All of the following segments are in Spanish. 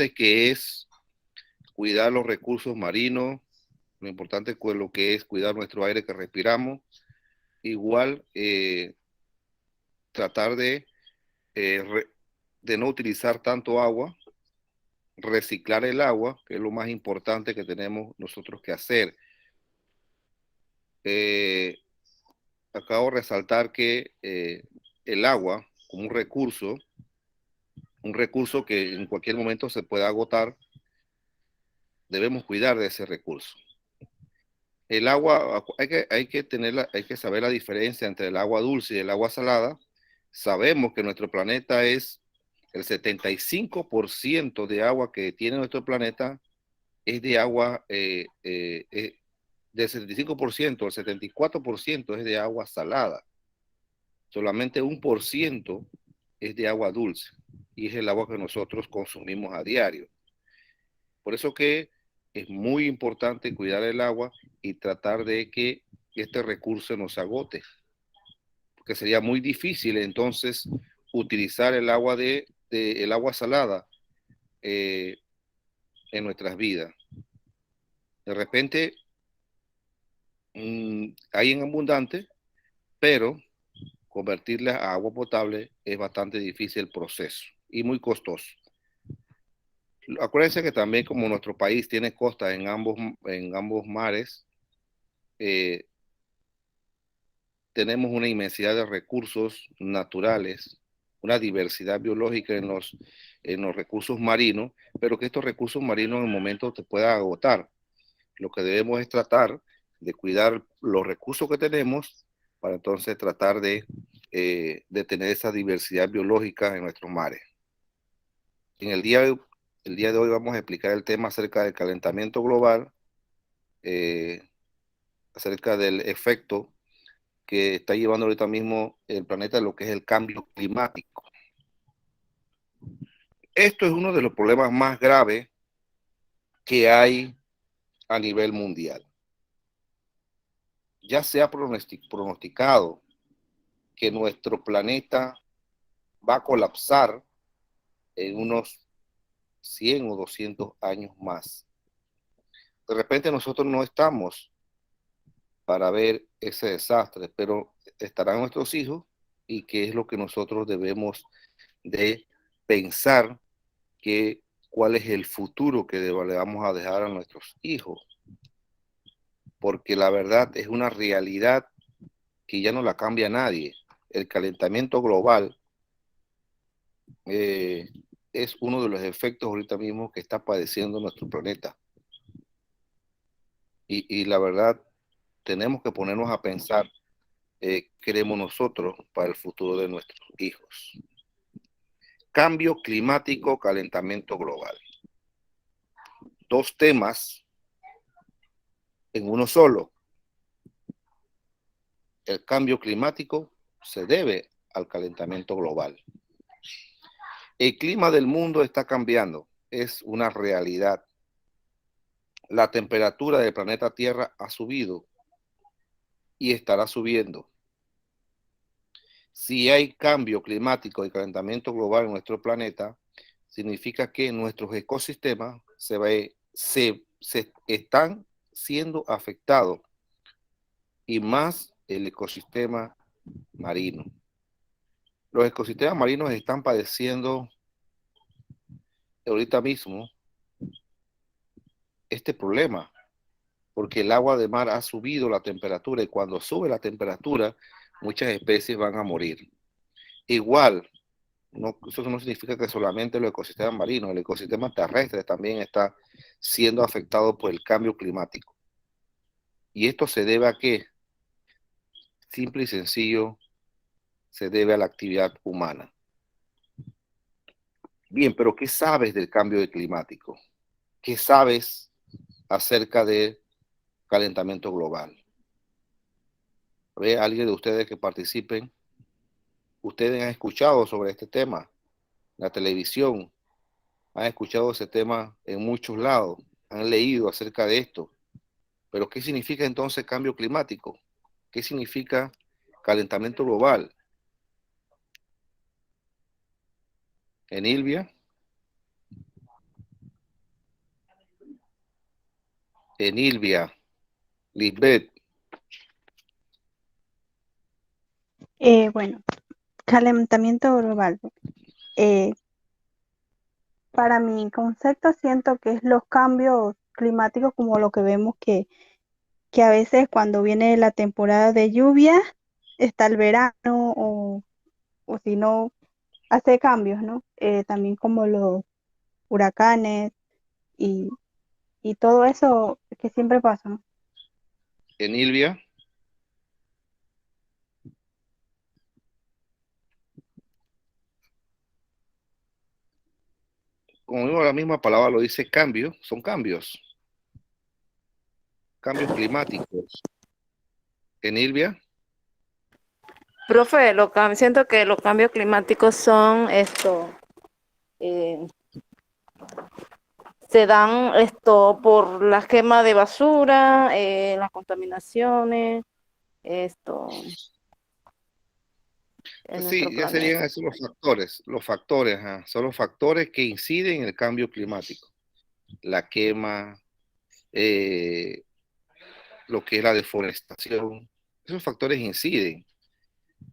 importante que es cuidar los recursos marinos, lo importante es lo que es cuidar nuestro aire que respiramos, igual tratar eh, re, de no utilizar tanto agua, reciclar el agua, que es lo más importante que tenemos nosotros que hacer. Eh, Acabo de resaltar que el agua como un recurso que en cualquier momento se puede agotar, debemos cuidar de ese recurso. El agua, hay que saber la diferencia entre el agua dulce y el agua salada. Sabemos que nuestro planeta es el 75% de agua que tiene nuestro planeta es de agua, del 75%, el 74% es de agua salada. Solamente 1% es de agua dulce y es el agua que nosotros consumimos a diario. Por eso que es muy importante cuidar el agua y tratar de que este recurso no se agote, porque sería muy difícil entonces utilizar el agua salada eh, en nuestras vidas. De repente hay en abundante, pero convertirla a agua potable es bastante difícil el proceso y muy costoso. Acuérdense que también como nuestro país tiene costas en ambos mares, eh, tenemos una inmensidad de recursos naturales, una diversidad biológica en los recursos marinos, pero que estos recursos marinos en el momento te puedan agotar. Lo que debemos es tratar de cuidar los recursos que tenemos para entonces tratar de tener esa diversidad biológica en nuestros mares. En el día de hoy vamos a explicar el tema acerca del calentamiento global, eh, acerca del efecto que está llevando ahorita mismo el planeta, lo que es el cambio climático. Esto es uno de los problemas más graves que hay a nivel mundial. Ya se ha pronosticado que nuestro planeta va a colapsar en unos 100 o 200 años más. De repente nosotros no estamos para ver ese desastre, pero estarán nuestros hijos y qué es lo que nosotros debemos de pensar que cuál es el futuro que le vamos a dejar a nuestros hijos, porque la verdad es una realidad que ya no la cambia nadie. El calentamiento global eh, es uno de los efectos ahorita mismo que está padeciendo nuestro planeta. Y la verdad, tenemos que ponernos a pensar qué queremos nosotros para el futuro de nuestros hijos. Cambio climático, calentamiento global. Dos temas en uno solo. El cambio climático se debe al calentamiento global. El clima del mundo está cambiando, es una realidad. La temperatura del planeta Tierra ha subido y estará subiendo. Si hay cambio climático y calentamiento global en nuestro planeta, significa que nuestros ecosistemas se están siendo afectados y más el ecosistema marino. Los ecosistemas marinos están padeciendo ahorita mismo este problema porque el agua de mar ha subido la temperatura y cuando sube la temperatura muchas especies van a morir. Igual, no, eso no significa que solamente los ecosistemas marinos, el ecosistema terrestre también está siendo afectado por el cambio climático. ¿Y esto se debe a qué? Simple y sencillo, se debe a la actividad humana. Bien, pero ¿qué sabes del cambio climático? ¿Qué sabes acerca del calentamiento global? ¿Ve alguien de ustedes que participen? ¿Ustedes han escuchado sobre este tema? La televisión, han escuchado ese tema en muchos lados, han leído acerca de esto. Pero ¿qué significa entonces cambio climático? ¿Qué significa calentamiento global? Enilvia. Enilvia, Lisbeth. Bueno, calentamiento global. Eh, para mi concepto siento que es los cambios climáticos como lo que vemos que a veces cuando viene la temporada de lluvia está el verano o si no, hace cambios, ¿no? También como los huracanes y, y todo eso que siempre pasa, ¿no? Enilvia, como digo, la misma palabra lo dice cambio, son cambios, cambios climáticos. Enilvia, Profe, siento que los cambios climáticos son eh, se dan por la quema de basura, las contaminaciones, esto en nuestro sí, ya serían planeta. esos los factores, ajá, son los factores que inciden en el cambio climático. La quema, eh, lo que es la deforestación, esos factores inciden,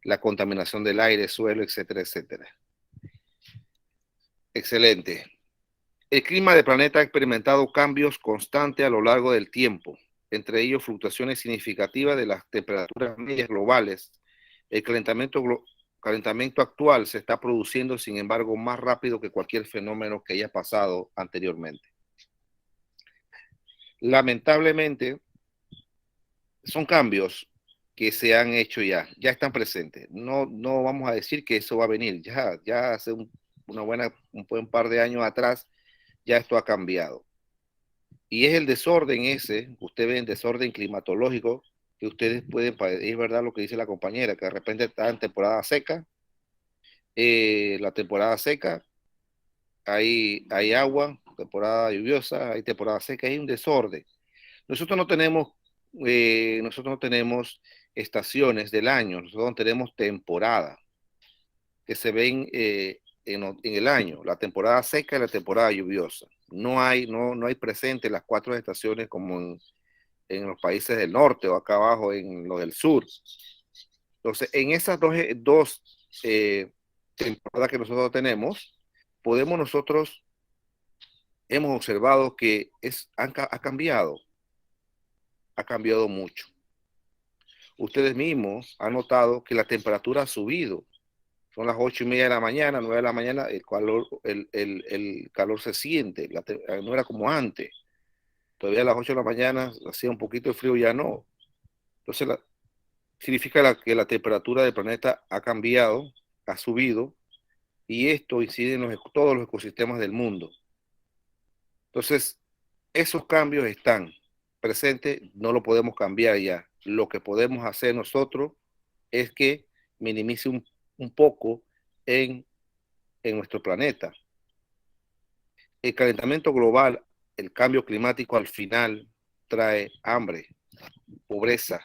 la contaminación del aire, suelo, etcétera, etcétera. Excelente. El clima del planeta ha experimentado cambios constantes a lo largo del tiempo, entre ellos fluctuaciones significativas de las temperaturas medias globales. El calentamiento actual se está produciendo, sin embargo, más rápido que cualquier fenómeno que haya pasado anteriormente. Lamentablemente, son cambios que se han hecho ya están presentes. No vamos a decir que eso va a venir, ya hace un buen par de años atrás, ya esto ha cambiado. Y es el desorden ese, usted ve el desorden climatológico, que ustedes pueden, es verdad lo que dice la compañera, que de repente está en temporada seca, la temporada seca, hay agua, temporada lluviosa, hay temporada seca, hay un desorden. Nosotros no tenemos, nosotros no tenemos estaciones del año, nosotros tenemos temporada que se ven en el año, la temporada seca y la temporada lluviosa. No hay presente las cuatro estaciones como en los países del norte o acá abajo en los del sur. Entonces, en esas dos temporadas que nosotros tenemos, podemos nosotros, hemos observado que ha cambiado mucho. Ustedes mismos han notado que la temperatura ha subido. Son las 8:30 de la mañana, 9 de la mañana, el calor se siente, no era como antes. Todavía a las 8 de la mañana hacía un poquito de frío, ya no. Entonces, significa que la temperatura del planeta ha cambiado, ha subido, y esto incide en todos los ecosistemas del mundo. Entonces, esos cambios están presentes, no lo podemos cambiar ya. Lo que podemos hacer nosotros es que minimice un poco en, en nuestro planeta. El calentamiento global, el cambio climático al final trae hambre, pobreza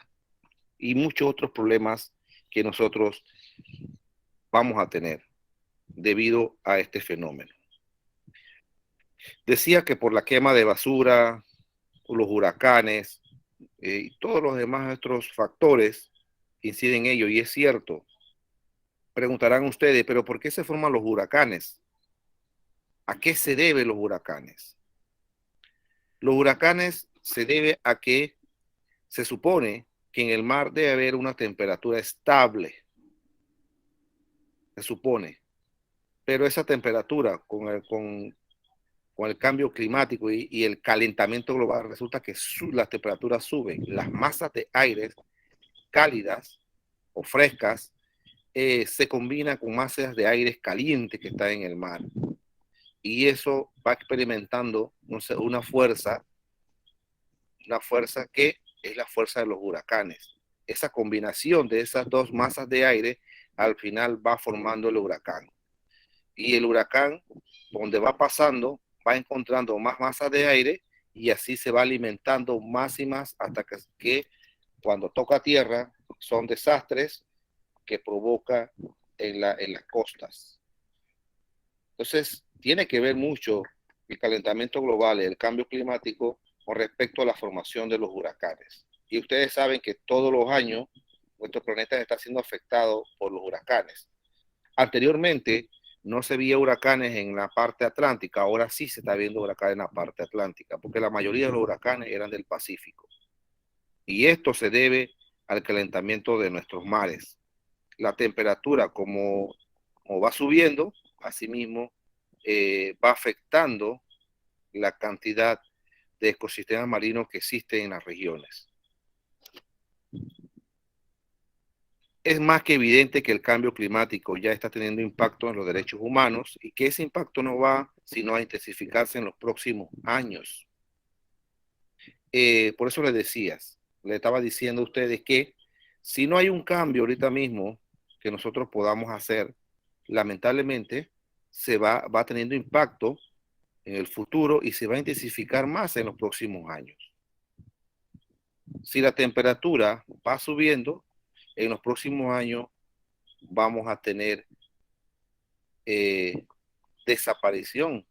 y muchos otros problemas que nosotros vamos a tener debido a este fenómeno. Decía que por la quema de basura, los huracanes y todos los demás otros factores inciden en ello, y es cierto. Preguntarán ustedes, pero ¿por qué se forman los huracanes? ¿A qué se deben los huracanes? Los huracanes se debe a que se supone que en el mar debe haber una temperatura estable, se supone, pero esa temperatura con el cambio climático y el calentamiento global, resulta que las temperaturas suben, las masas de aire cálidas o frescas se combinan con masas de aire calientes que están en el mar. Y eso va experimentando, no sé, una fuerza que es la fuerza de los huracanes. Esa combinación de esas dos masas de aire al final va formando el huracán. Y el huracán, donde va pasando, va encontrando más masas de aire y así se va alimentando más y más hasta que cuando toca tierra son desastres que provoca en las costas. Entonces, tiene que ver mucho el calentamiento global, el cambio climático con respecto a la formación de los huracanes. Y ustedes saben que todos los años nuestro planeta está siendo afectado por los huracanes. Anteriormente no se veía huracanes en la parte atlántica, ahora sí se está viendo huracanes en la parte atlántica, porque la mayoría de los huracanes eran del Pacífico. Y esto se debe al calentamiento de nuestros mares. La temperatura, como va subiendo, asimismo va afectando la cantidad de ecosistemas marinos que existen en las regiones. Es más que evidente que el cambio climático ya está teniendo impacto en los derechos humanos y que ese impacto no va sino a intensificarse en los próximos años. Por eso le estaba diciendo a ustedes que si no hay un cambio ahorita mismo que nosotros podamos hacer, lamentablemente va teniendo impacto en el futuro y se va a intensificar más en los próximos años. Si la temperatura va subiendo, en los próximos años vamos a tener desaparición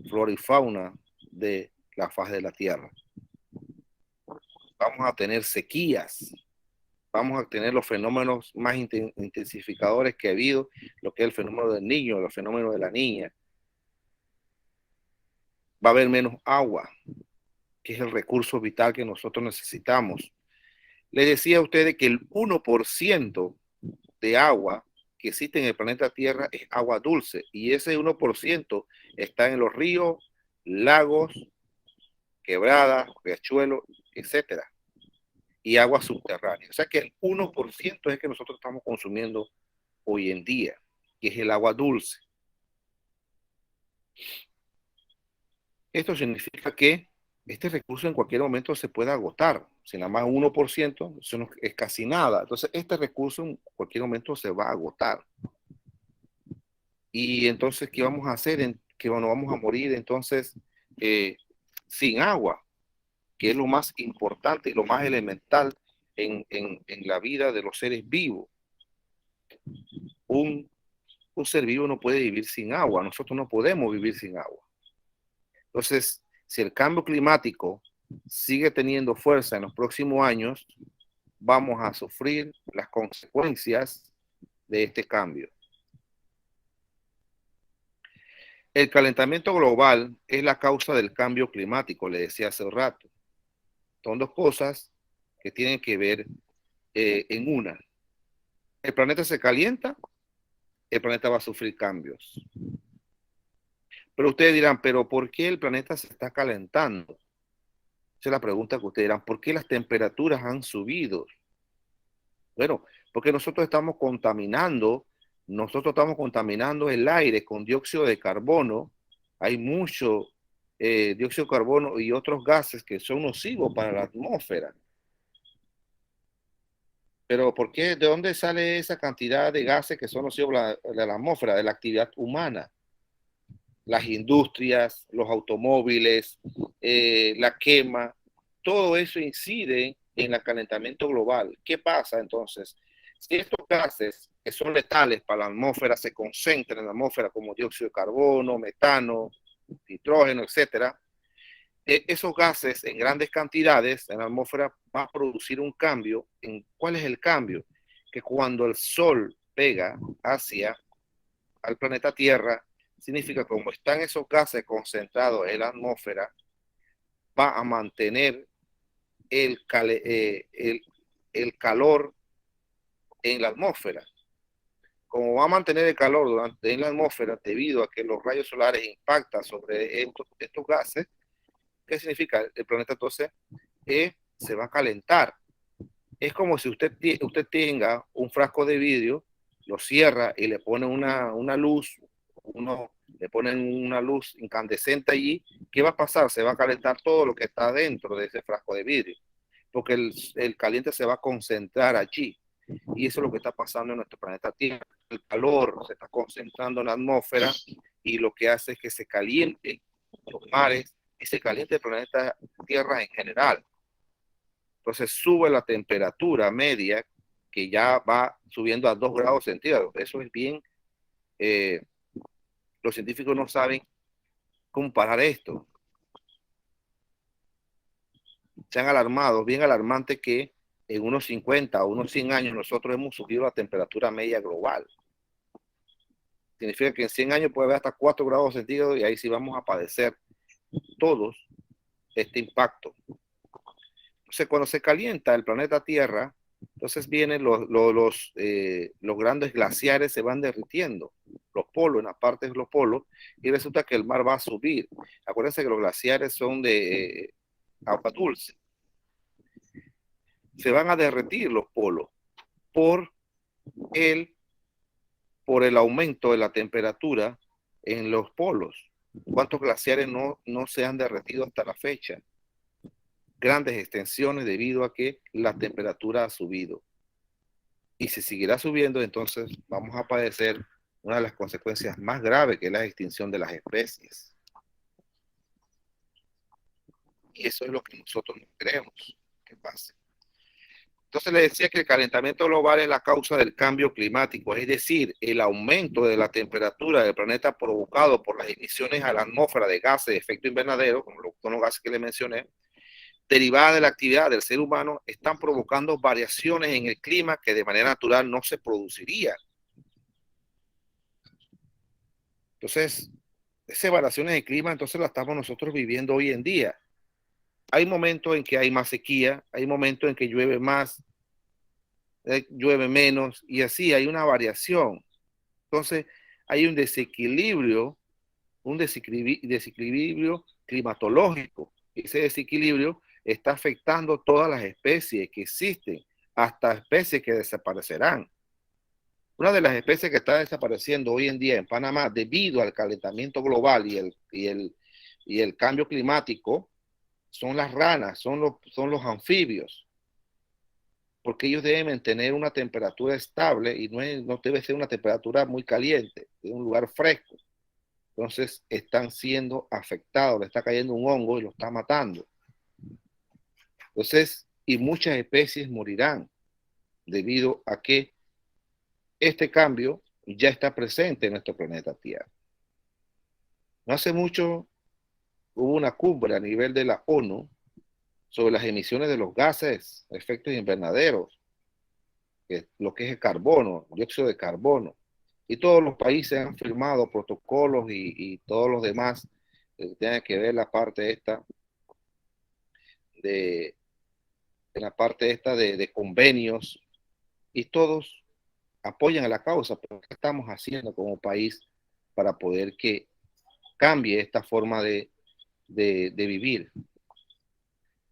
flora y fauna de la faz de la Tierra. Vamos a tener sequías, vamos a tener los fenómenos más intensificadores que ha habido, lo que es el fenómeno del niño, el fenómeno de la niña. Va a haber menos agua, que es el recurso vital que nosotros necesitamos. Les decía a ustedes que el 1% de agua que existe en el planeta Tierra es agua dulce, y ese 1% está en los ríos, lagos, quebradas, riachuelos, etcétera, y agua subterránea. O sea que el 1% es que nosotros estamos consumiendo hoy en día, que es el agua dulce. Esto significa que este recurso en cualquier momento se puede agotar. Si nada más 1%, eso no es casi nada. Entonces, este recurso en cualquier momento se va a agotar. Y entonces, ¿qué vamos a hacer? Que nos vamos a morir entonces sin agua, que es lo más importante y lo más elemental en la vida de los seres vivos. Un ser vivo no puede vivir sin agua. Nosotros no podemos vivir sin agua. Entonces, si el cambio climático sigue teniendo fuerza en los próximos años, vamos a sufrir las consecuencias de este cambio. El calentamiento global es la causa del cambio climático, le decía hace un rato. Son dos cosas que tienen que ver en una. El planeta se calienta, el planeta va a sufrir cambios. Pero ustedes dirán, ¿pero por qué el planeta se está calentando? Esa es la pregunta que ustedes dirán, ¿por qué las temperaturas han subido? Bueno, porque nosotros estamos contaminando el aire con dióxido de carbono. Hay mucho dióxido de carbono y otros gases que son nocivos para la atmósfera. Pero ¿por qué? ¿De dónde sale esa cantidad de gases que son nocivos de la atmósfera? De la actividad humana. Las industrias, los automóviles, la quema, todo eso incide en el calentamiento global. ¿Qué pasa entonces? Si estos gases que son letales para la atmósfera se concentran en la atmósfera como dióxido de carbono, metano, nitrógeno, etcétera, esos gases en grandes cantidades en la atmósfera va a producir un cambio. ¿Cuál es el cambio? Que cuando el sol pega hacia al planeta Tierra, significa que como están esos gases concentrados en la atmósfera, va a mantener el calor en la atmósfera. Como va a mantener el calor en la atmósfera debido a que los rayos solares impactan sobre estos gases, ¿qué significa? El planeta entonces se va a calentar. Es como si usted tenga un frasco de vidrio, lo cierra y le pone una luz, le ponen una luz incandescente allí. ¿Qué va a pasar? Se va a calentar todo lo que está dentro de ese frasco de vidrio, porque el caliente se va a concentrar allí. Y eso es lo que está pasando en nuestro planeta Tierra. El calor se está concentrando en la atmósfera y lo que hace es que se calienten los mares y se caliente el planeta Tierra en general. Entonces sube la temperatura media, que ya va subiendo a 2 grados centígrados. Eso es bien, los científicos no saben cómo parar esto. se han alarmado, bien alarmante que en unos 50 o unos 100 años nosotros hemos subido la temperatura media global. Significa que en 100 años puede haber hasta 4 grados centígrados y ahí sí vamos a padecer todos este impacto. Entonces, cuando se calienta el planeta Tierra, entonces vienen los grandes glaciares, se van derritiendo, los polos, en las partes de los polos, y resulta que el mar va a subir. Acuérdense que los glaciares son de agua dulce. Se van a derretir los polos por el aumento de la temperatura en los polos. ¿Cuántos glaciares no se han derretido hasta la fecha? Grandes extensiones debido a que la temperatura ha subido. Y si seguirá subiendo, entonces vamos a padecer una de las consecuencias más graves, que es la extinción de las especies. Y eso es lo que nosotros no queremos que pase. Entonces le decía que el calentamiento global es la causa del cambio climático, es decir, el aumento de la temperatura del planeta provocado por las emisiones a la atmósfera de gases de efecto invernadero, como los gases que le mencioné, derivadas de la actividad del ser humano, están provocando variaciones en el clima que de manera natural no se producirían. Entonces, esas variaciones de clima, entonces las estamos nosotros viviendo hoy en día. Hay momentos en que hay más sequía, hay momentos en que llueve más, llueve menos, y así hay una variación. Entonces, hay un desequilibrio climatológico. Ese desequilibrio está afectando todas las especies que existen, hasta especies que desaparecerán. Una de las especies que está desapareciendo hoy en día en Panamá debido al calentamiento global y el cambio climático son las ranas, son los anfibios, porque ellos deben mantener una temperatura estable y no debe ser una temperatura muy caliente, de un lugar fresco. Entonces están siendo afectados, le está cayendo un hongo y lo está matando. Entonces, y muchas especies morirán debido a que este cambio ya está presente en nuestro planeta Tierra. No hace mucho hubo una cumbre a nivel de la ONU sobre las emisiones de los gases, efectos invernaderos, lo que es el carbono, dióxido de carbono. Y todos los países han firmado protocolos y todos los demás que tienen que ver la parte esta de convenios, y todos apoyan a la causa. Pero ¿qué estamos haciendo como país para poder que cambie esta forma de vivir?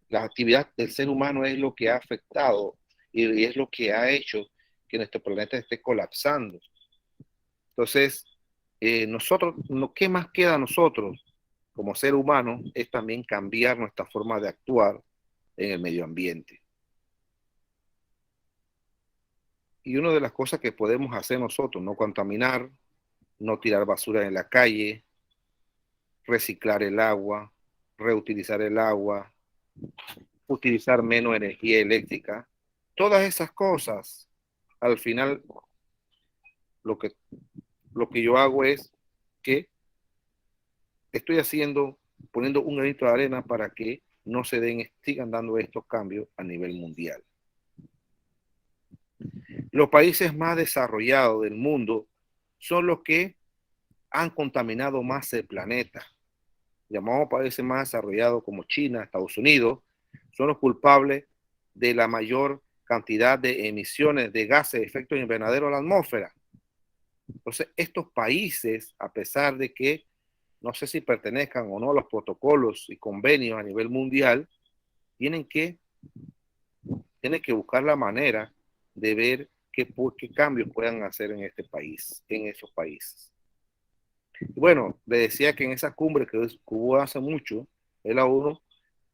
La actividad del ser humano es lo que ha afectado y es lo que ha hecho que nuestro planeta esté colapsando. Entonces, nosotros, ¿qué más queda a nosotros como ser humano? Es también cambiar nuestra forma de actuar en el medio ambiente. Y una de las cosas que podemos hacer nosotros, no contaminar, no tirar basura en la calle, reciclar el agua, reutilizar el agua, utilizar menos energía eléctrica. Todas esas cosas, al final, lo que yo hago es que estoy poniendo un granito de arena para que no sigan dando estos cambios a nivel mundial. Los países más desarrollados del mundo son los que han contaminado más el planeta. Llamamos países más desarrollados como China, Estados Unidos, son los culpables de la mayor cantidad de emisiones de gases de efecto invernadero a la atmósfera. Entonces, estos países, a pesar de que no sé si pertenezcan o no a los protocolos y convenios a nivel mundial, tienen que buscar la manera de ver qué cambios puedan hacer en este país, en esos países. Y bueno, le decía que en esa cumbre que hubo hace mucho, la ONU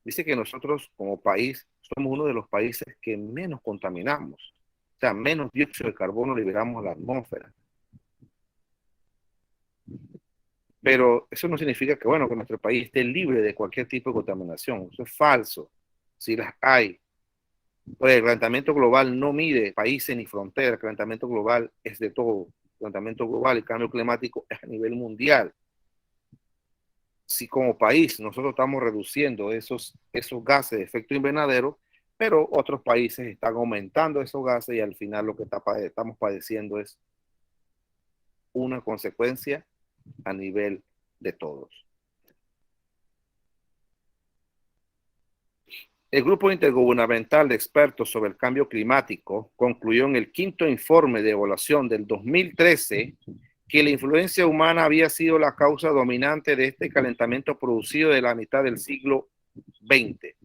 dice que nosotros como país somos uno de los países que menos contaminamos, o sea, menos dióxido de carbono liberamos a la atmósfera. Pero eso no significa que, bueno, que nuestro país esté libre de cualquier tipo de contaminación. Eso es falso. Si las hay. Pues el calentamiento global no mide países ni fronteras. El calentamiento global es de todo. El calentamiento global y el cambio climático es a nivel mundial. si como país nosotros estamos reduciendo esos gases de efecto invernadero, pero otros países están aumentando esos gases y al final lo que estamos padeciendo es una consecuencia a nivel de todos. El Grupo Intergubernamental de Expertos sobre el Cambio Climático concluyó en el quinto informe de evaluación del 2013 que la influencia humana había sido la causa dominante de este calentamiento producido de la mitad del siglo XX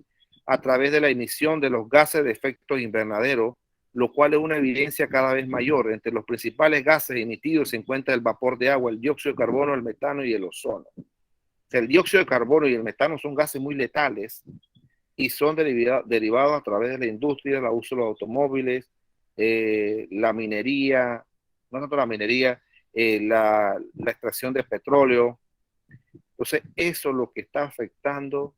a través de la emisión de los gases de efecto invernadero, lo cual es una evidencia cada vez mayor. Entre los principales gases emitidos se encuentra el vapor de agua, el dióxido de carbono, el metano y el ozono. O sea, el dióxido de carbono y el metano son gases muy letales y son derivados a través de la industria, el uso de los automóviles, la minería, no tanto la minería, la extracción de petróleo. Entonces, eso es lo que está afectando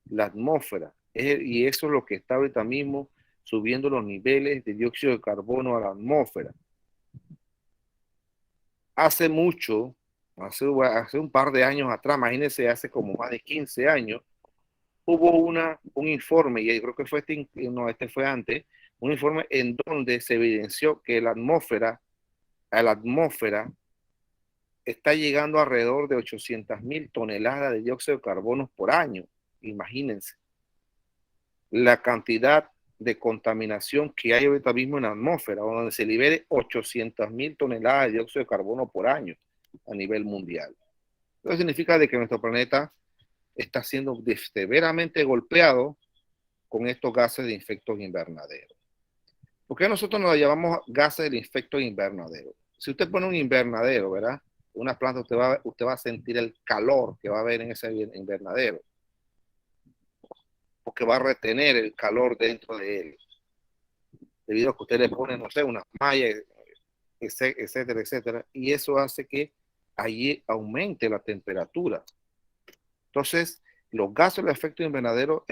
la atmósfera y eso es lo que está ahorita mismo subiendo los niveles de dióxido de carbono a la atmósfera. Hace mucho, hace un par de años atrás, imagínense, hace como más de 15 años, hubo un informe, y creo que fue este fue antes, un informe en donde se evidenció que a la atmósfera está llegando alrededor de 800.000 toneladas de dióxido de carbono por año. Imagínense la cantidad de contaminación que hay ahorita mismo en la atmósfera, donde se libere 800.000 toneladas de dióxido de carbono por año a nivel mundial. Eso significa de que nuestro planeta está siendo severamente golpeado con estos gases de efecto invernadero. ¿Por qué nosotros nos llamamos gases de efecto invernadero? Si usted pone un invernadero, ¿verdad? Una planta, usted va a sentir el calor que va a haber en ese invernadero, porque va a retener el calor dentro de él, debido a que usted le pone, no sé, unas mallas, etcétera, etcétera, y eso hace que allí aumente la temperatura. Entonces, los gases de efecto invernadero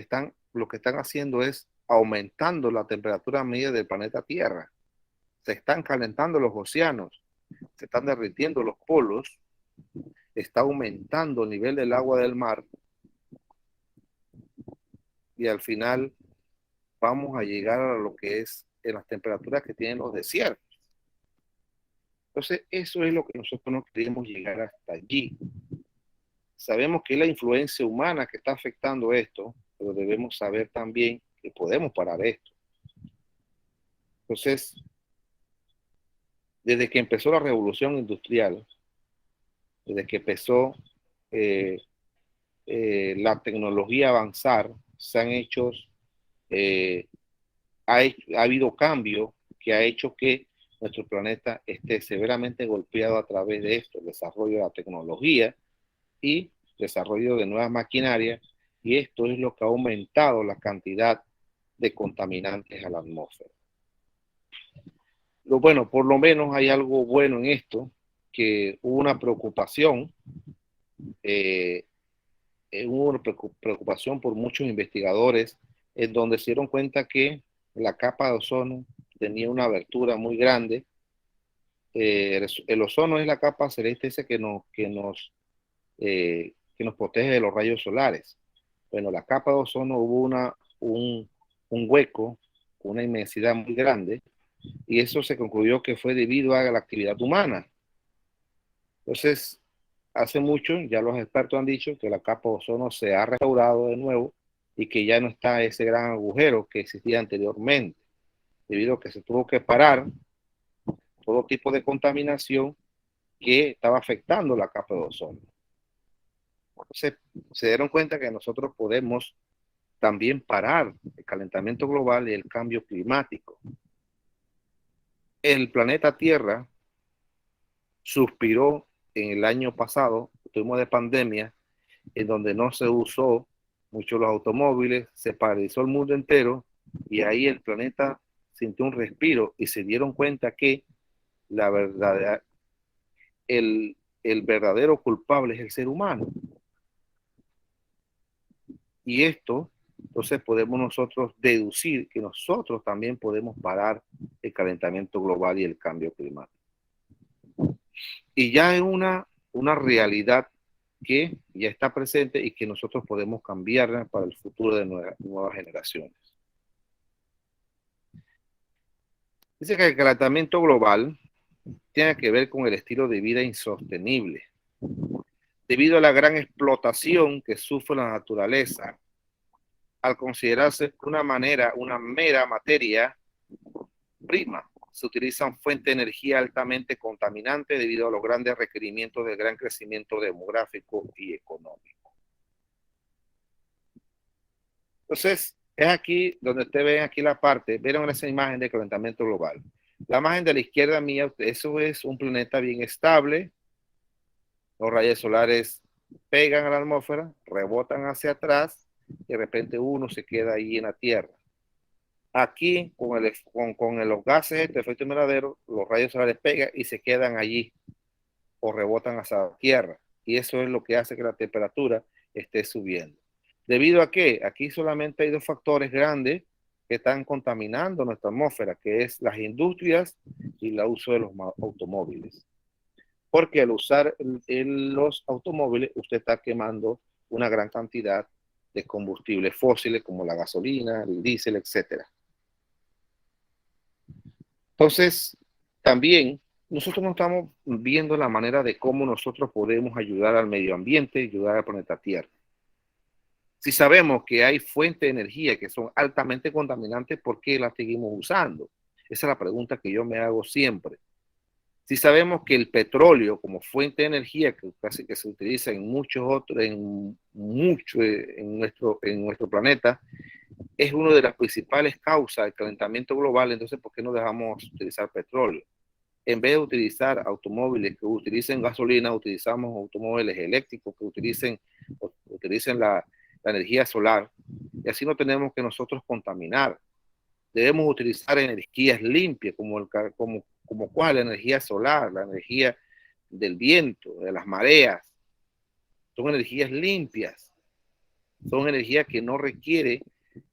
lo que están haciendo es aumentando la temperatura media del planeta Tierra. Se están calentando los océanos, se están derritiendo los polos, está aumentando el nivel del agua del mar y al final vamos a llegar a lo que es en las temperaturas que tienen los desiertos. Entonces, eso es lo que nosotros no queremos llegar hasta allí. Sabemos que es la influencia humana que está afectando esto, pero debemos saber también que podemos parar esto. Entonces, desde que empezó la revolución industrial, desde que empezó la tecnología a avanzar, se han hecho, ha habido cambio que ha hecho que nuestro planeta esté severamente golpeado a través de esto, el desarrollo de la tecnología y desarrollo de nuevas maquinarias, y esto es lo que ha aumentado la cantidad de contaminantes a la atmósfera. Bueno, por lo menos hay algo bueno en esto, que hubo una preocupación, por muchos investigadores, en donde se dieron cuenta que la capa de ozono tenía una abertura muy grande. El ozono es la capa celeste esa que nos protege de los rayos solares. Bueno, la capa de ozono hubo un hueco, una inmensidad muy grande, y eso se concluyó que fue debido a la actividad humana. Entonces, hace mucho, ya los expertos han dicho que la capa de ozono se ha restaurado de nuevo y que ya no está ese gran agujero que existía anteriormente, debido a que se tuvo que parar todo tipo de contaminación que estaba afectando la capa de ozono. Entonces, se dieron cuenta que nosotros podemos también parar el calentamiento global y el cambio climático. El planeta Tierra suspiró en el año pasado, tuvimos de pandemia, en donde no se usó mucho los automóviles, se paralizó el mundo entero y ahí el planeta sintió un respiro y se dieron cuenta que el verdadero culpable es el ser humano. Y esto, entonces podemos nosotros deducir que nosotros también podemos parar el calentamiento global y el cambio climático. Y ya es una realidad que ya está presente y que nosotros podemos cambiarla para el futuro de nuevas generaciones. Dice que el calentamiento global tiene que ver con el estilo de vida insostenible, debido a la gran explotación que sufre la naturaleza, al considerarse una mera materia prima. Se utilizan fuentes de energía altamente contaminantes debido a los grandes requerimientos del gran crecimiento demográfico y económico. Entonces, es aquí donde ustedes ven aquí la parte, vieron esa imagen de calentamiento global. La imagen de la izquierda mía, eso es un planeta bien estable. Los rayos solares pegan a la atmósfera, rebotan hacia atrás y de repente uno se queda ahí en la Tierra. Aquí, con los gases de efecto invernadero, los rayos solares pegan y se quedan allí o rebotan hacia la Tierra. Y eso es lo que hace que la temperatura esté subiendo. ¿Debido a qué? Aquí solamente hay dos factores grandes que están contaminando nuestra atmósfera, que es las industrias y el uso de los automóviles. Porque al usar los automóviles, usted está quemando una gran cantidad de combustibles fósiles como la gasolina, el diésel, etcétera. Entonces, también nosotros no estamos viendo la manera de cómo nosotros podemos ayudar al medio ambiente, ayudar al planeta Tierra. Si sabemos que hay fuentes de energía que son altamente contaminantes, ¿por qué las seguimos usando? Esa es la pregunta que yo me hago siempre. Si sabemos que el petróleo como fuente de energía que casi que se utiliza en muchos otros, en nuestro planeta, es una de las principales causas del calentamiento global, entonces ¿por qué no dejamos utilizar petróleo? En vez de utilizar automóviles que utilicen gasolina, utilizamos automóviles eléctricos que utilicen la energía solar, y así no tenemos que nosotros contaminar. Debemos utilizar energías limpias, como cuál, la energía solar, la energía del viento, de las mareas. Son energías limpias, son energías que no requieren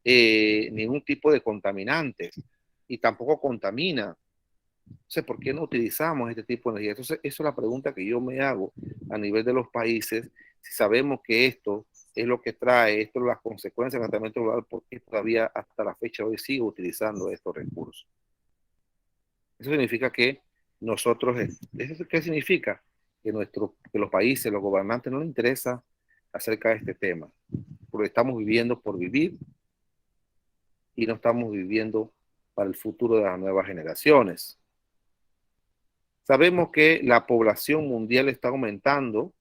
ningún tipo de contaminantes y tampoco contamina. Entonces, ¿por qué no utilizamos este tipo de energía? Entonces, eso es la pregunta que yo me hago a nivel de los países. Si sabemos que esto es lo que trae, esto es las consecuencias del calentamiento global, ¿por qué todavía hasta la fecha hoy sigo utilizando estos recursos? Eso significa que nosotros, ¿qué significa? Que los países, los gobernantes no les interesa acerca de este tema, porque estamos viviendo por vivir y no estamos viviendo para el futuro de las nuevas generaciones. Sabemos que la población mundial está aumentando,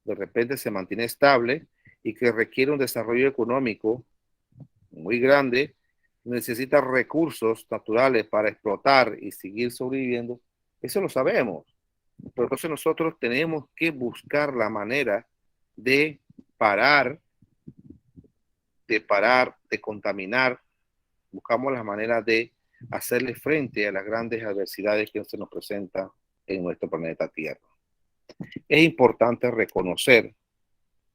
de repente se mantiene estable y que requiere un desarrollo económico muy grande, necesita recursos naturales para explotar y seguir sobreviviendo. Eso lo sabemos. Pero entonces nosotros tenemos que buscar la manera de parar, de contaminar. Buscamos la manera de hacerle frente a las grandes adversidades que se nos presentan en nuestro planeta Tierra. Es importante reconocer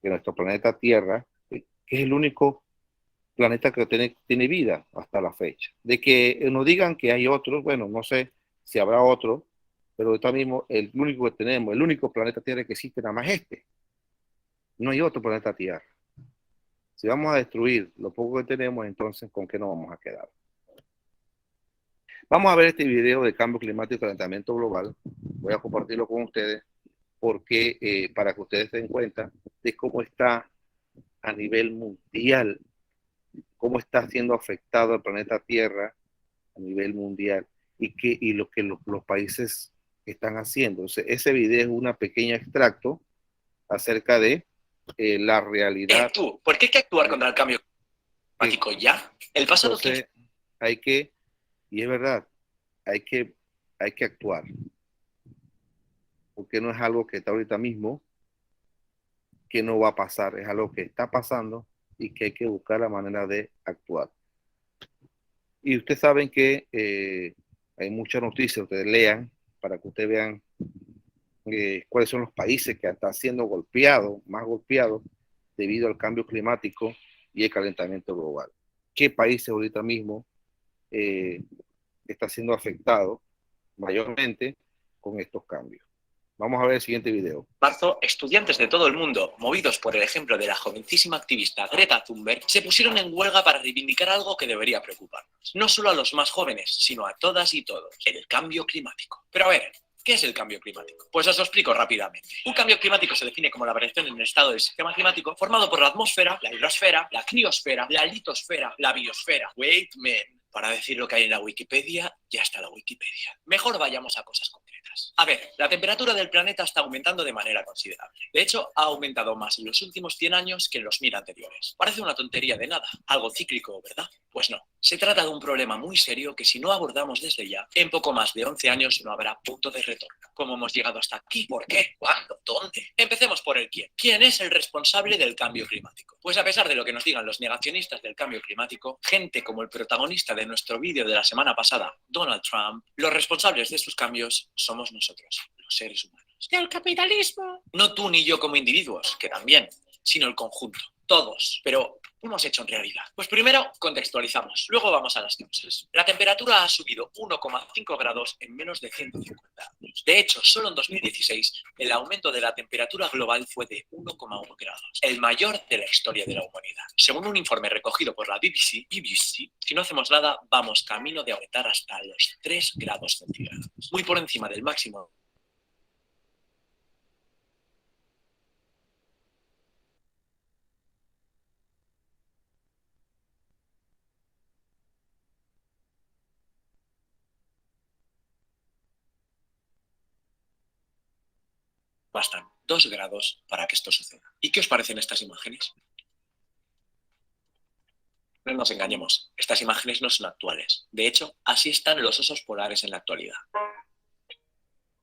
que nuestro planeta Tierra es el único planeta que tiene vida hasta la fecha. De que nos digan que hay otros, bueno, no sé si habrá otro, pero ahorita mismo el único que tenemos, el único planeta Tierra que existe nada más este. No hay otro planeta Tierra. Si vamos a destruir lo poco que tenemos, entonces ¿con qué nos vamos a quedar? Vamos a ver este video de cambio climático y calentamiento global. Voy a compartirlo con ustedes porque para que ustedes se den cuenta de cómo está a nivel mundial, cómo está siendo afectado el planeta Tierra a nivel mundial y lo que los países están haciendo. Entonces, ese video es una pequeña extracto acerca de la realidad. Tú, ¿por qué hay que actuar contra el cambio climático ya? El paso entonces, hay que, y es verdad, hay que actuar. Porque no es algo que está ahorita mismo, que no va a pasar, es algo que está pasando y que hay que buscar la manera de actuar. Y ustedes saben que hay muchas noticias, ustedes lean para que ustedes vean cuáles son los países que están siendo golpeados, más golpeados debido al cambio climático y el calentamiento global. ¿Qué países ahorita mismo está siendo afectado mayormente con estos cambios? Vamos a ver el siguiente video. Marzo, estudiantes de todo el mundo, movidos por el ejemplo de la jovencísima activista Greta Thunberg, se pusieron en huelga para reivindicar algo que debería preocuparnos. No solo a los más jóvenes, sino a todas y todos. El cambio climático. Pero a ver, ¿qué es el cambio climático? Pues os lo explico rápidamente. Un cambio climático se define como la variación en el estado del sistema climático formado por la atmósfera, la hidrosfera, la criosfera, la litosfera, la biosfera. Wait, man. Para decir lo que hay en la Wikipedia, ya está la Wikipedia. Mejor vayamos a cosas concretas. A ver, la temperatura del planeta está aumentando de manera considerable. De hecho, ha aumentado más en los últimos 100 años que en los 1000 anteriores. Parece una tontería de nada, algo cíclico, ¿verdad? Pues no. Se trata de un problema muy serio que si no abordamos desde ya, en poco más de 11 años no habrá punto de retorno. ¿Cómo hemos llegado hasta aquí? ¿Por qué? ¿Cuándo? ¿Dónde? Empecemos por el quién. ¿Quién es el responsable del cambio climático? Pues a pesar de lo que nos digan los negacionistas del cambio climático, gente como el protagonista de nuestro vídeo de la semana pasada, Donald Trump, los responsables de estos cambios somos nosotros, los seres humanos. ¡El capitalismo! No tú ni yo como individuos, que también, sino el conjunto. Todos. Pero, ¿qué hemos hecho en realidad? Pues primero contextualizamos, luego vamos a las causas. La temperatura ha subido 1,5 grados en menos de 150 años. De hecho, solo en 2016 el aumento de la temperatura global fue de 1,1 grados, el mayor de la historia de la humanidad. Según un informe recogido por la BBC, si no hacemos nada, vamos camino de aumentar hasta los 3 grados centígrados, muy por encima del máximo. Bastan 2 grados para que esto suceda. ¿Y qué os parecen estas imágenes? No nos engañemos, estas imágenes no son actuales. De hecho, así están los osos polares en la actualidad.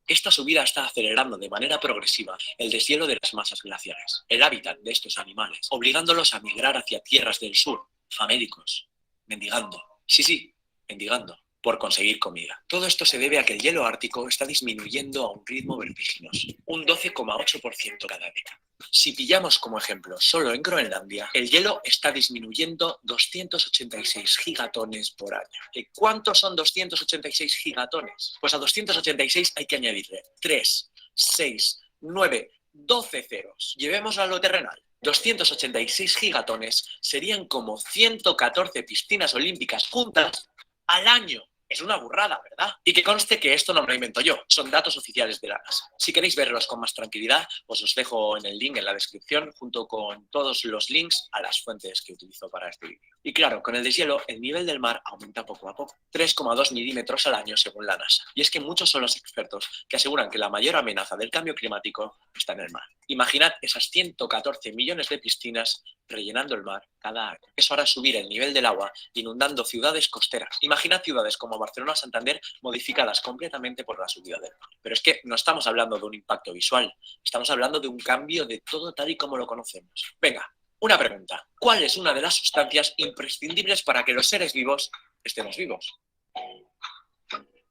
Esta subida está acelerando de manera progresiva el deshielo de las masas glaciares, el hábitat de estos animales, obligándolos a migrar hacia tierras del sur, famélicos, mendigando. Sí, mendigando, por conseguir comida. Todo esto se debe a que el hielo ártico está disminuyendo a un ritmo vertiginoso, un 12,8% cada década. Si pillamos como ejemplo solo en Groenlandia, el hielo está disminuyendo 286 gigatones por año. ¿Y cuántos son 286 gigatones? Pues a 286 hay que añadirle 3, 6, 9, 12 ceros. Llevémoslo a lo terrenal. 286 gigatones serían como 114 piscinas olímpicas juntas al año. Es una burrada, ¿verdad? Y que conste que esto no me lo invento yo, son datos oficiales de la NASA. Si queréis verlos con más tranquilidad, pues os dejo en el link en la descripción junto con todos los links a las fuentes que utilizo para este vídeo. Y claro, con el deshielo, el nivel del mar aumenta poco a poco, 3,2 milímetros al año según la NASA. Y es que muchos son los expertos que aseguran que la mayor amenaza del cambio climático está en el mar. Imaginad esas 114 millones de piscinas rellenando el mar cada año. Eso hará subir el nivel del agua, inundando ciudades costeras. Imaginad ciudades como Barcelona o Santander modificadas completamente por la subida del mar. Pero es que no estamos hablando de un impacto visual, estamos hablando de un cambio de todo tal y como lo conocemos. Venga, una pregunta. ¿Cuál es una de las sustancias imprescindibles para que los seres vivos estemos vivos?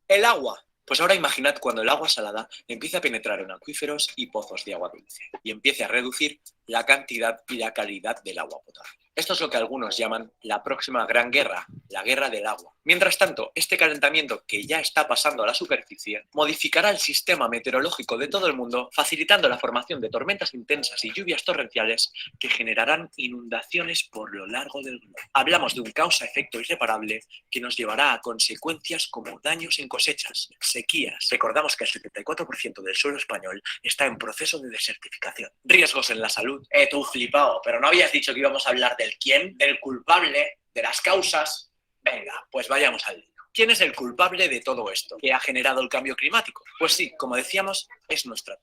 El agua. Pues ahora imaginad cuando el agua salada empiece a penetrar en acuíferos y pozos de agua dulce y empiece a reducir la cantidad y la calidad del agua potable. Esto es lo que algunos llaman la próxima gran guerra, la guerra del agua. Mientras tanto, este calentamiento que ya está pasando a la superficie modificará el sistema meteorológico de todo el mundo, facilitando la formación de tormentas intensas y lluvias torrenciales que generarán inundaciones por lo largo del globo. Hablamos de un causa-efecto irreparable que nos llevará a consecuencias como daños en cosechas, sequías. Recordamos que el 74% del suelo español está en proceso de desertificación. Riesgos en la salud. Tú flipao, pero no habías dicho que íbamos a hablar del quién, del culpable, de las causas. Venga, pues vayamos al lío. ¿Quién es el culpable de todo esto que ha generado el cambio climático? Pues sí, como decíamos, es nuestra.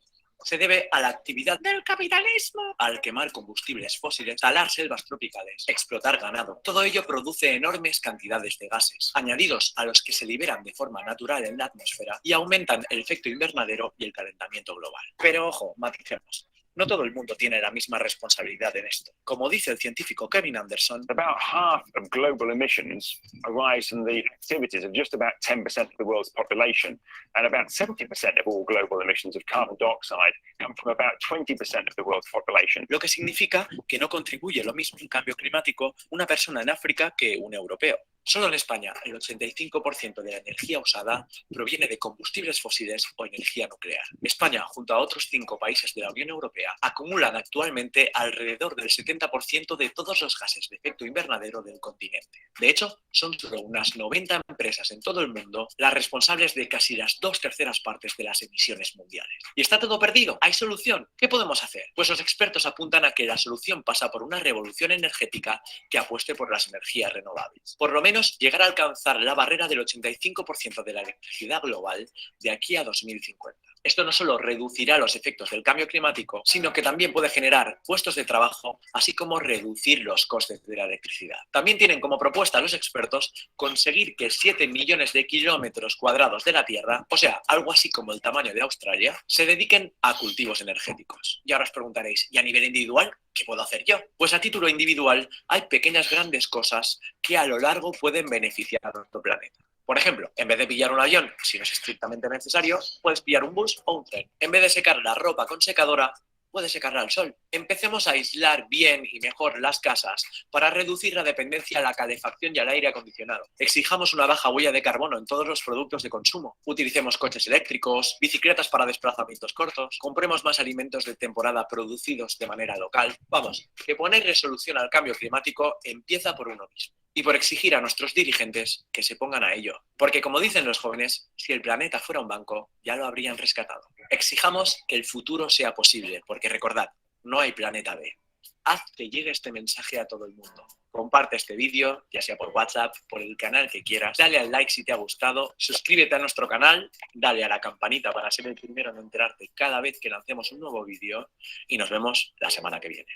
Se debe a la actividad del capitalismo, al quemar combustibles fósiles, talar selvas tropicales, explotar ganado. Todo ello produce enormes cantidades de gases, añadidos a los que se liberan de forma natural en la atmósfera y aumentan el efecto invernadero y el calentamiento global. Pero ojo, maticemos. No todo el mundo tiene la misma responsabilidad en esto. Como dice el científico Kevin Anderson, about half of global emissions arise from the activities of just about 10% of the world's population, and about 70% of all global emissions of carbon dioxide come from about 20% of the world's population. Lo que significa que no contribuye lo mismo al cambio climático una persona en África que un europeo. Solo en España, el 85% de la energía usada proviene de combustibles fósiles o energía nuclear. España, junto a otros 5 países de la Unión Europea, acumulan actualmente alrededor del 70% de todos los gases de efecto invernadero del continente. De hecho, son solo unas 90 empresas en todo el mundo las responsables de casi las 2/3 partes de las emisiones mundiales. ¿Y está todo perdido? ¿Hay solución? ¿Qué podemos hacer? Pues los expertos apuntan a que la solución pasa por una revolución energética que apueste por las energías renovables. Por lo menos llegar a alcanzar la barrera del 85% de la electricidad global de aquí a 2050. Esto no solo reducirá los efectos del cambio climático, sino que también puede generar puestos de trabajo, así como reducir los costes de la electricidad. También tienen como propuesta los expertos conseguir que 7 millones de kilómetros cuadrados de la Tierra, o sea, algo así como el tamaño de Australia, se dediquen a cultivos energéticos. Y ahora os preguntaréis, ¿y a nivel individual? ¿Qué puedo hacer yo? Pues a título individual hay pequeñas grandes cosas que a lo largo pueden beneficiar a nuestro planeta. Por ejemplo, en vez de pillar un avión, si no es estrictamente necesario, puedes pillar un bus o un tren. En vez de secar la ropa con secadora, puedes secarla al sol. Empecemos a aislar bien y mejor las casas para reducir la dependencia a la calefacción y al aire acondicionado. Exijamos una baja huella de carbono en todos los productos de consumo. Utilicemos coches eléctricos, bicicletas para desplazamientos cortos, compremos más alimentos de temporada producidos de manera local. Vamos, que poner resolución al cambio climático empieza por uno mismo. Y por exigir a nuestros dirigentes que se pongan a ello. Porque como dicen los jóvenes, si el planeta fuera un banco, ya lo habrían rescatado. Exijamos que el futuro sea posible, porque recordad, no hay planeta B. Haz que llegue este mensaje a todo el mundo. Comparte este vídeo, ya sea por WhatsApp, por el canal que quieras. Dale al like si te ha gustado, suscríbete a nuestro canal, dale a la campanita para ser el primero en enterarte cada vez que lancemos un nuevo vídeo y nos vemos la semana que viene.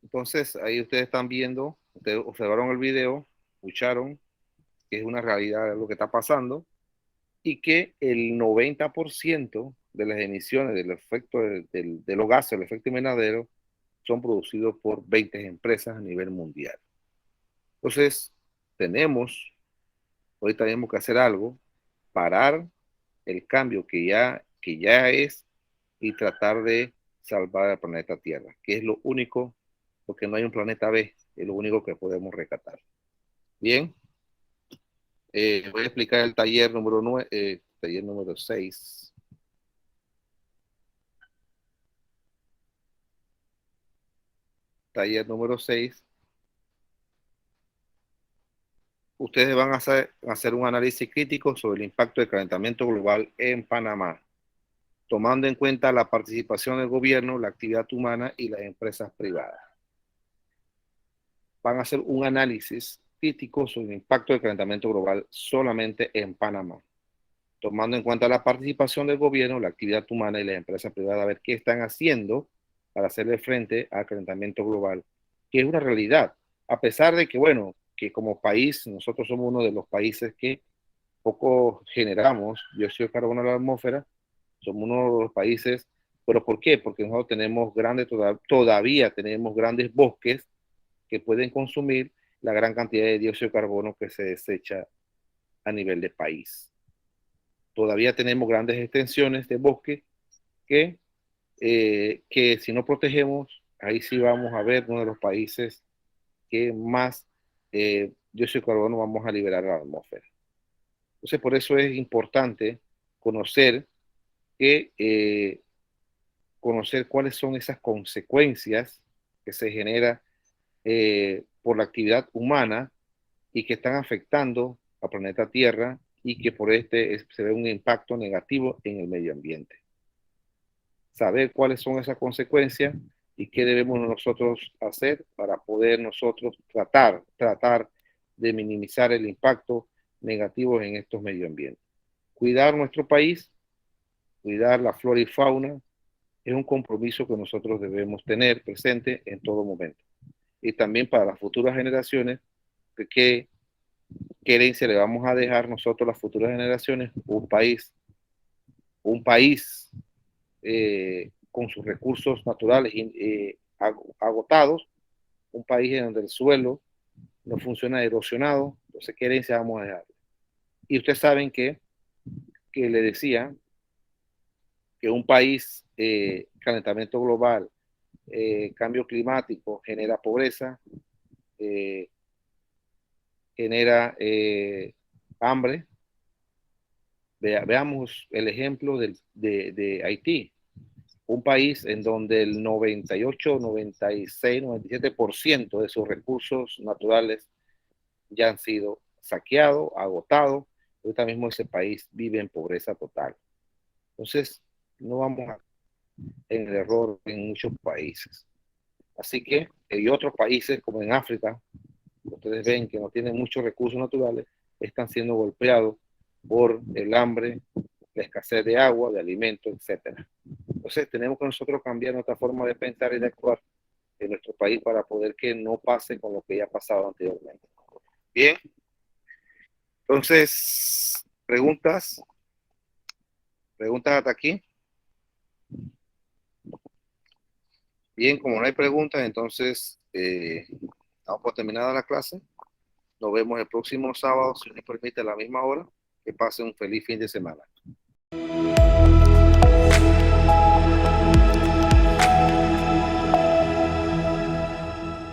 Entonces, ahí ustedes están viendo, ustedes observaron el video, escucharon que es una realidad lo que está pasando y que el 90% de las emisiones del efecto de los gases, el efecto invernadero, son producidos por 20 empresas a nivel mundial. Entonces, hoy tenemos que hacer algo, parar el cambio que ya es y tratar de salvar el planeta Tierra, que es lo único, porque no hay un planeta B, es lo único que podemos rescatar. Bien, voy a explicar el taller número 6. Taller número 6. Ustedes van a hacer un análisis crítico sobre el impacto del calentamiento global en Panamá, tomando en cuenta la participación del gobierno, la actividad humana y las empresas privadas. Van a hacer un análisis crítico sobre el impacto del calentamiento global solamente en Panamá, tomando en cuenta la participación del gobierno, la actividad humana y las empresas privadas, a ver qué están haciendo para hacerle frente al calentamiento global, que es una realidad, a pesar de que, bueno, que como país, nosotros somos uno de los países que poco generamos dióxido de carbono a la atmósfera, somos uno de los países, pero ¿por qué? Porque nosotros tenemos todavía tenemos grandes bosques que pueden consumir la gran cantidad de dióxido de carbono que se desecha a nivel de país. Todavía tenemos grandes extensiones de bosque que si no protegemos, ahí sí vamos a ver uno de los países que más dióxido de carbono vamos a liberar a la atmósfera. Entonces, por eso es importante conocer cuáles son esas consecuencias que se generan por la actividad humana y que están afectando al planeta Tierra y que por se ve un impacto negativo en el medio ambiente. Saber cuáles son esas consecuencias y qué debemos nosotros hacer para poder nosotros tratar de minimizar el impacto negativo en estos medio ambientes. Cuidar nuestro país, cuidar la flora y fauna, es un compromiso que nosotros debemos tener presente en todo momento. Y también para las futuras generaciones, qué herencia le vamos a dejar nosotros a las futuras generaciones, un país con sus recursos naturales agotados, un país en donde el suelo no funciona erosionado, entonces ¿qué herencia vamos a dejar? Y ustedes saben que le decía que un país, calentamiento global, cambio climático, genera pobreza, genera hambre. Veamos el ejemplo de Haití, un país en donde el 98, 96, 97% de sus recursos naturales ya han sido saqueados, agotados. Ahorita mismo ese país vive en pobreza total. Entonces, no vamos en el error en muchos países. Así que, y otros países como en África, ustedes ven que no tienen muchos recursos naturales, están siendo golpeados por el hambre, la escasez de agua, de alimentos, etc. Entonces tenemos que nosotros cambiar nuestra forma de pensar y de actuar en nuestro país para poder que no pase con lo que ya ha pasado anteriormente. Bien. Entonces, preguntas hasta aquí. Bien, como no hay preguntas, entonces vamos por terminada la clase. Nos vemos el próximo sábado, si nos permite, a la misma hora. Que pasen un feliz fin de semana.